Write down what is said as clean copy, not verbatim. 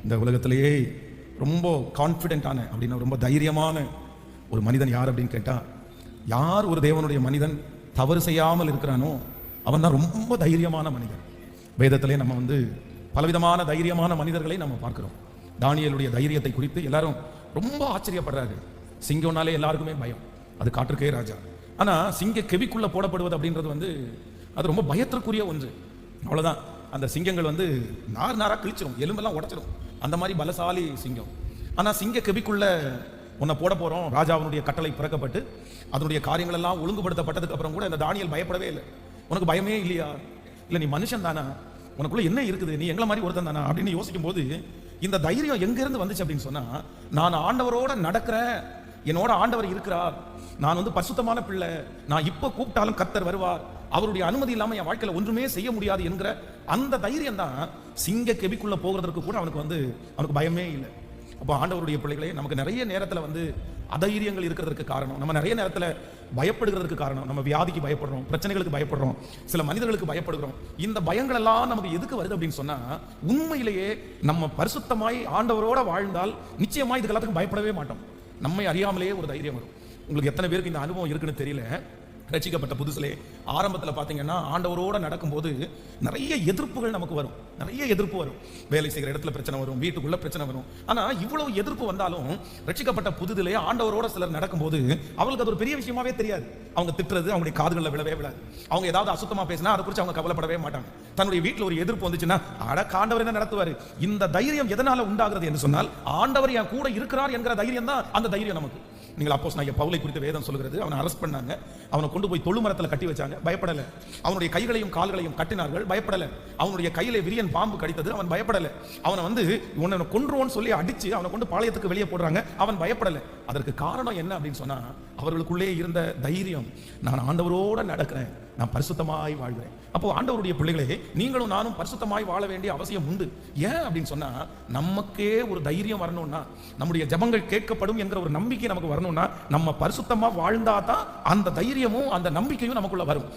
இந்த உலகத்திலேயே ரொம்ப கான்ஃபிடென்ட்டான அப்படின்னா ரொம்ப தைரியமான ஒரு மனிதன் யார் அப்படின்னு கேட்டால், யார் ஒரு தேவனுடைய மனிதன் தவறு செய்யாமல் இருக்கிறானோ அவன் தான் ரொம்ப தைரியமான மனிதன். வேதத்திலே நம்ம பலவிதமான தைரியமான மனிதர்களை நம்ம பார்க்கிறோம். தானியேலுடைய தைரியத்தை குறித்து எல்லாரும் ரொம்ப ஆச்சரியப்படுறாரு. சிங்கம்னாலே எல்லாருக்குமே பயம், அது காற்றுக்கே ராஜா. ஆனால் சிங்க கெவிக்குள்ள போடப்படுவது அப்படின்றது அது ரொம்ப பயத்திற்குரிய ஒன்று. அவ்வளோதான். அந்த சிங்கங்கள் நார் நாராக கிழிச்சிடும், எலும்பெல்லாம் உடைச்சிடும், அந்த மாதிரி பலசாலி சிங்கம். ஆனால் சிங்க கெவிக்குள்ள உன்னை போட போகிறோம், ராஜாவினுடைய கட்டளை பிறக்கப்பட்டு அதனுடைய காரியங்கள் எல்லாம் ஒழுங்குபடுத்தப்பட்டதுக்கு அப்புறம் கூட இந்த தானியேல் பயப்படவே இல்லை. உனக்கு பயமே இல்லையா? இல்லை நீ மனுஷன் தானா? உனக்குள்ள என்ன இருக்குது? நீ எங்களை மாதிரி ஒருத்தன் தானா அப்படின்னு யோசிக்கும் போது இந்த தைரியம் எங்கிருந்து வந்துச்சு அப்படின்னு சொன்னா, நான் ஆண்டவரோட நடக்கிறேன், என்னோட ஆண்டவர் இருக்கிறார், நான் பரிசுத்தமான பிள்ளை, நான் இப்போ கூப்பிட்டாலும் கர்த்தர் வருவார், அவருடைய அனுமதி இல்லாமல் என் வாழ்க்கையில் ஒன்றுமே செய்ய முடியாது என்கிற அந்த தைரியம் தான் சிங்க கெபிக்குள்ள போகிறதுக்கு கூட அவனுக்கு பயமே இல்லை. அப்போ ஆண்டவருடைய பிள்ளைகளே, நமக்கு நிறைய நேரத்தில் அதைரியங்கள் இருக்கிறதுக்கு காரணம், நம்ம நிறைய நேரத்தில் பயப்படுகிறதுக்கு காரணம், நம்ம வியாதிக்கு பயப்படுறோம், பிரச்சனைகளுக்கு பயப்படுறோம், சில மனிதர்களுக்கு பயப்படுகிறோம். இந்த பயங்கள் எல்லாம் நமக்கு எதுக்கு வருது அப்படின்னு சொன்னா, உண்மையிலேயே நம்ம பரிசுத்தமாய் ஆண்டவரோட வாழ்ந்தால் நிச்சயமா இதுக்கு எல்லாத்துக்கும் பயப்படவே மாட்டோம். நம்மை அறியாமலேயே ஒரு தைரியம் வரும். உங்களுக்கு எத்தனை பேருக்கு இந்த அனுபவம் இருக்குன்னு தெரியல. ரட்சிக்கப்பட்ட புதுசிலே ஆரம்பத்தில் பார்த்தீங்கன்னா ஆண்டவரோட நடக்கும்போது நிறைய எதிர்ப்புகள் நமக்கு வரும், நிறைய எதிர்ப்பு வரும். வேலை செய்கிற இடத்துல பிரச்சனை வரும், வீட்டுக்குள்ள பிரச்சனை வரும். ஆனால் இவ்வளவு எதிர்ப்பு வந்தாலும் ரட்சிக்கப்பட்ட புதுதிலே ஆண்டவரோட சிலர் நடக்கும்போது அவங்களுக்கு அது ஒரு பெரிய விஷயமாவே தெரியாது. அவங்க திட்டுறது அவங்களுடைய காதுகளில் விழவே விழாது. அவங்க ஏதாவது அசுத்தமாக பேசினா அதை குறித்து அவங்க கவலைப்படவே மாட்டாங்க. தன்னுடைய வீட்டில் ஒரு எதிர்ப்பு வந்துச்சுன்னா ஆண்டவர் என்ன நடத்துவார். இந்த தைரியம் எதனால உண்டாகிறது என்று சொன்னால், ஆண்டவர் என் கூட இருக்கிறார் என்கிற தைரியம் தான் அந்த தைரியம் நமக்கு. நீங்கள் அப்போஸ்தலனாகிய பவுலை குறித்து வேதம் சொல்கிறது, அவனை அரெஸ்ட் பண்ணாங்க, அவனை கொண்டு போய் தொழுமரத்தில் கட்டி வச்சாங்க, பயப்படலை. அவனுடைய கைகளையும் கால்களையும் கட்டினார்கள், பயப்படலை. அவனுடைய கையில விரியன் பாம்பு கடித்தது, அவன் பயப்படலை. அவனை உன்னை கொன்றுவோன்னு சொல்லி அடிச்சு அவனை கொண்டு பாளையத்துக்கு வெளியே போடுறாங்க, அவன் பயப்படலை. அதற்கு காரணம் என்ன அப்படின்னு சொன்னா, அவர்களுக்குள்ளே இருந்த தைரியம், நான் ஆண்டவரோட நடக்கிறேன், நான் பரிசுத்தமாய் வாழ்கிறேன். அப்போ ஆண்டவருடைய பிள்ளைகளே, நீங்களும் நானும் பரிசுத்தமாய் வாழ வேண்டிய அவசியம் உண்டு. ஏன் அப்படின்னு சொன்னா, நமக்கே ஒரு தைரியம் வரணும்னா, நம்முடைய ஜெபங்கள் கேட்கப்படும் என்கிற ஒரு நம்பிக்கை நமக்கு வரணும்னா, நம்ம பரிசுத்தமா வாழ்ந்தா தான் அந்த தைரியமும் அந்த நம்பிக்கையும் நமக்குள்ள வரும்.